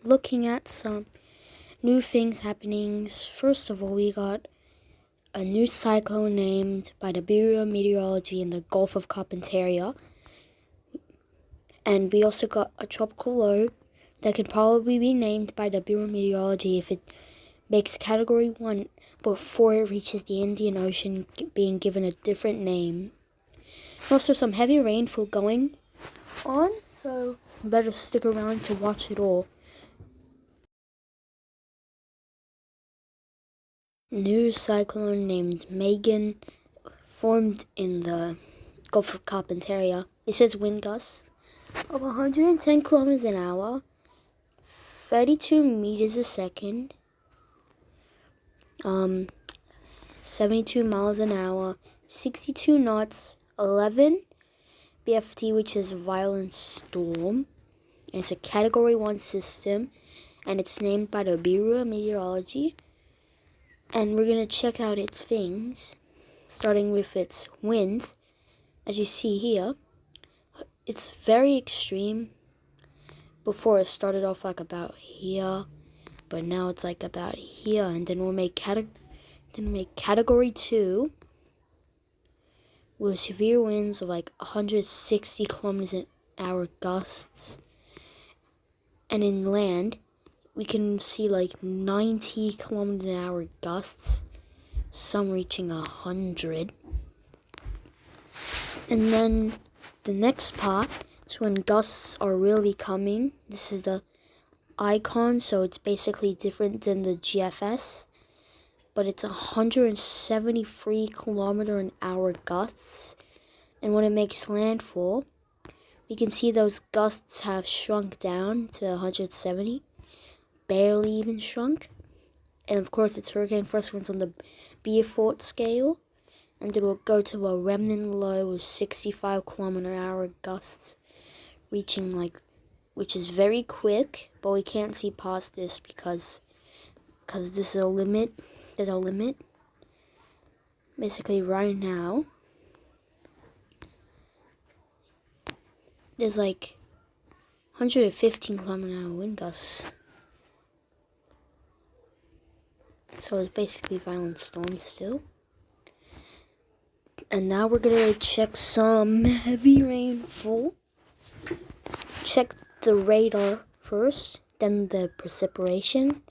looking at some new things happening. First of all, we got a new cyclone named by the Bureau of Meteorology in the Gulf of Carpentaria. And we also got a tropical low that could probably be named by the Bureau of Meteorology if it makes Category 1 before it reaches the Indian Ocean, being given a different name. Also, some heavy rainfall going on, so better stick around to watch it all. New cyclone named Megan formed in the Gulf of Carpentaria. It says wind gusts of 110 kilometers an hour, 32 meters a second, 72 miles an hour, 62 knots, 11 BFT, which is violent storm. And it's a Category 1 system, and it's named by the Bureau of Meteorology. And we're going to check out its things, starting with its winds. As you see here, it's very extreme. Before it started off like about here, but now it's like about here, and then we'll make Category 2 with severe winds of like 160 kilometers an hour gusts. And in land, we can see like 90 kilometers an hour gusts, some reaching 100. And then the next part is when gusts are really coming. This is the icon, so it's basically different than the GFS, but it's 173 kilometer an hour gusts. And when it makes landfall, we can see those gusts have shrunk down to 170, barely even shrunk. And of course, it's hurricane force winds on the Beaufort scale, and it will go to a remnant low of 65 kilometer an hour gusts, reaching which is very quick, but we can't see past this because this is a limit. There's a limit. Basically, right now, there's like 115 kilometer an hour wind gusts. So it's basically violent storm still. And now we're gonna check some heavy rainfall. Check the radar first, then the precipitation.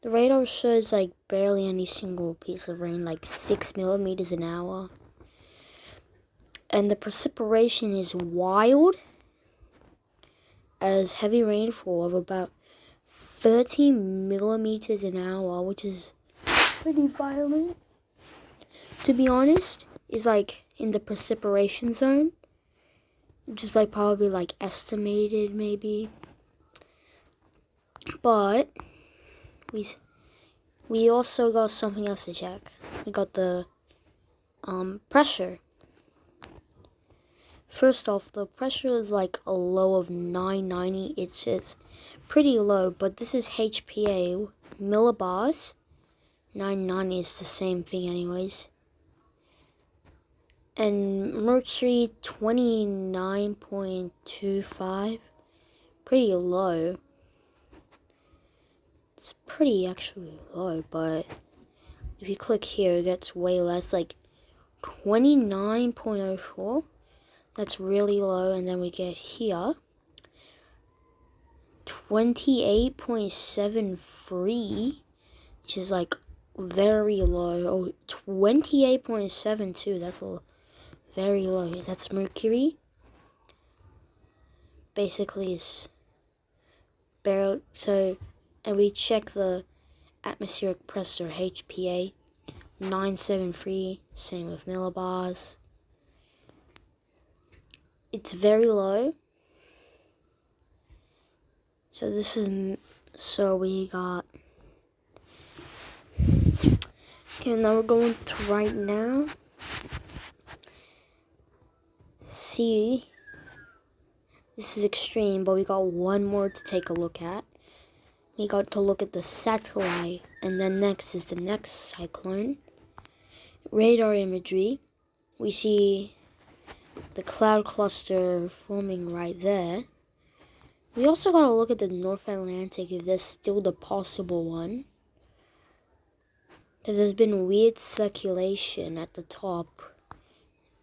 The radar shows like barely any single piece of rain, like 6 millimeters an hour. And the precipitation is wild, as heavy rainfall of about 13 millimeters an hour, which is pretty violent. To be honest, is like in the precipitation zone, which is like probably like estimated maybe. But we also got something else to check. We got the pressure. First off, the pressure is like a low of 990. It's just pretty low, but this is HPA, millibars. 990 is the same thing anyways. And mercury, 29.25. Pretty low. It's pretty actually low, but if you click here, it gets way less, like 29.04. That's really low. And then we get here 28.73, which is like very low. Oh, 28.72, that's very low. That's mercury. Basically, it's barely so. And we check the atmospheric pressure, HPA, 973. Same with millibars. It's very low. So we got. Okay, now we're going to right now. See, this is extreme, but we got one more to take a look at. We got to look at the satellite, and then next is the next cyclone. Radar imagery. We see the cloud cluster forming right there. We also gotta look at the North Atlantic if there's still the possible one. Because there's been weird circulation at the top,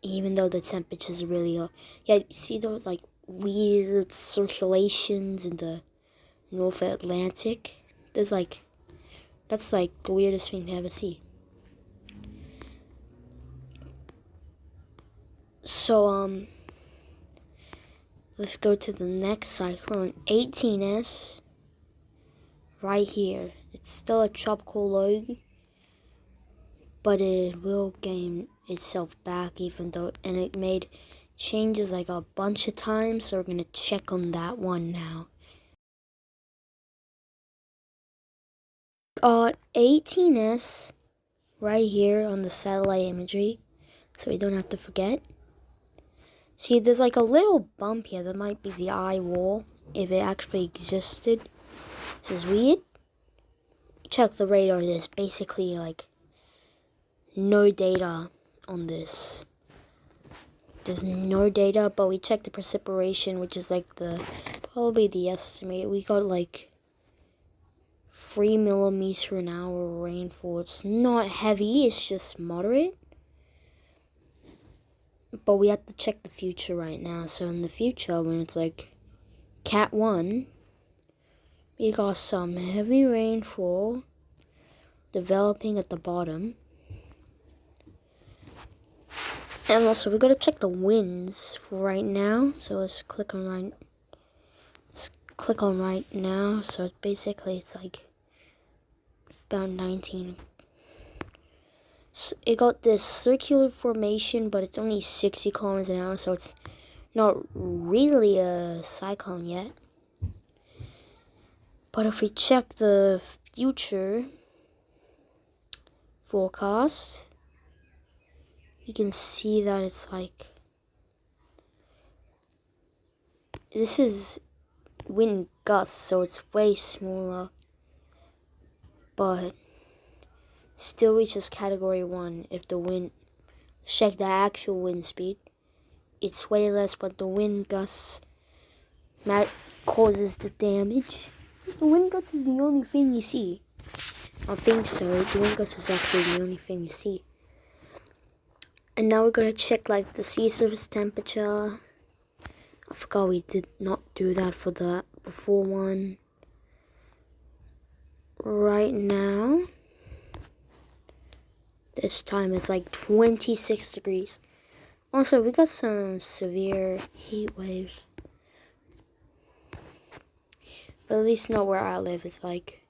even though the temperature's really low. Yeah, you see those like weird circulations in the North Atlantic? That's like the weirdest thing to ever see. So, let's go to the next cyclone, 18S, right here. It's still a tropical low, but it will gain itself back and it made changes like a bunch of times, so we're gonna check on that one now. Got 18S right here on the satellite imagery, so we don't have to forget. See, there's like a little bump here. That might be the eye wall, if it actually existed. This is weird. Check the radar. There's basically like no data on this. There's no data, but we checked the precipitation, which is like probably the estimate. We got like 3 millimeters an hour rainfall. It's not heavy, it's just moderate. But we have to check the future right now. So in the future, when it's like Cat 1, we got some heavy rainfall developing at the bottom. And also, we gotta check the winds for right now. So let's click on right now. So basically, it's like about 19. So it got this circular formation, but it's only 60 kilometers an hour, so it's not really a cyclone yet. But if we check the future forecast, you can see that it's like, this is wind gusts, so it's way smaller, but still reaches category 1 if the wind, check the actual wind speed. It's way less, but the wind gusts causes the damage. The wind gust is the only thing you see. I think so. The wind gust is actually the only thing you see. And now we're gonna check like the sea surface temperature. I forgot we did not do that for the before one. Right now, this time it's like 26 degrees. Also, we got some severe heat waves. But at least not where I live. It's like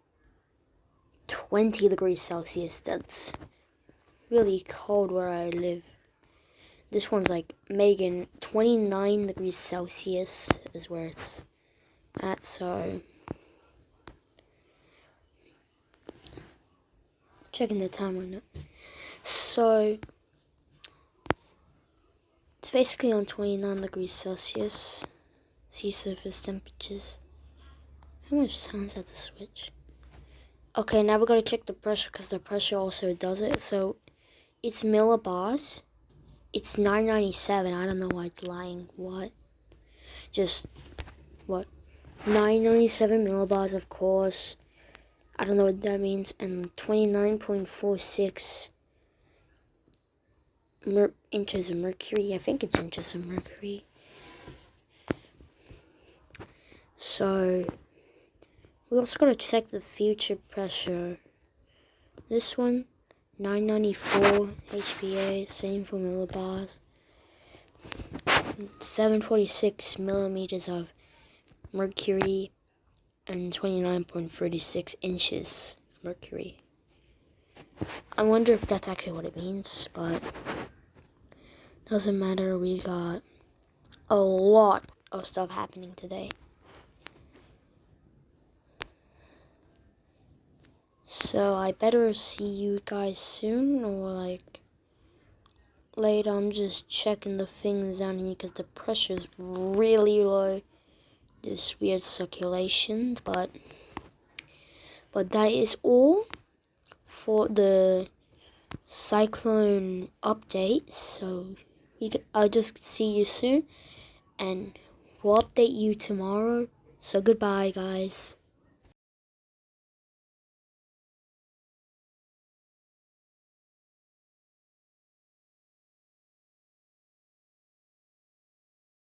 20 degrees Celsius. That's really cold where I live. This one's like Megan, 29 degrees Celsius is where it's at. So checking the time right now. So it's basically on 29 degrees Celsius. Sea surface temperatures. How much time is at the switch? Okay, now we're gonna check the pressure because the pressure also does it. So it's millibars. It's 997. I don't know why it's lying. What? Just what? 997 millibars, of course. I don't know what that means. And 29.46 inches of mercury. I think it's inches of mercury. So we also gotta check the future pressure. This one, 994 HPA, same for millibars. 746 millimeters of mercury and 29.36 inches of mercury. I wonder if that's actually what it means, but doesn't matter. We got a lot of stuff happening today. So I better see you guys soon, or like later. I'm just checking the things down here because the pressure's really low. This weird circulation, but that is all for the cyclone update. So I'll just see you soon, and we'll update you tomorrow So goodbye, guys.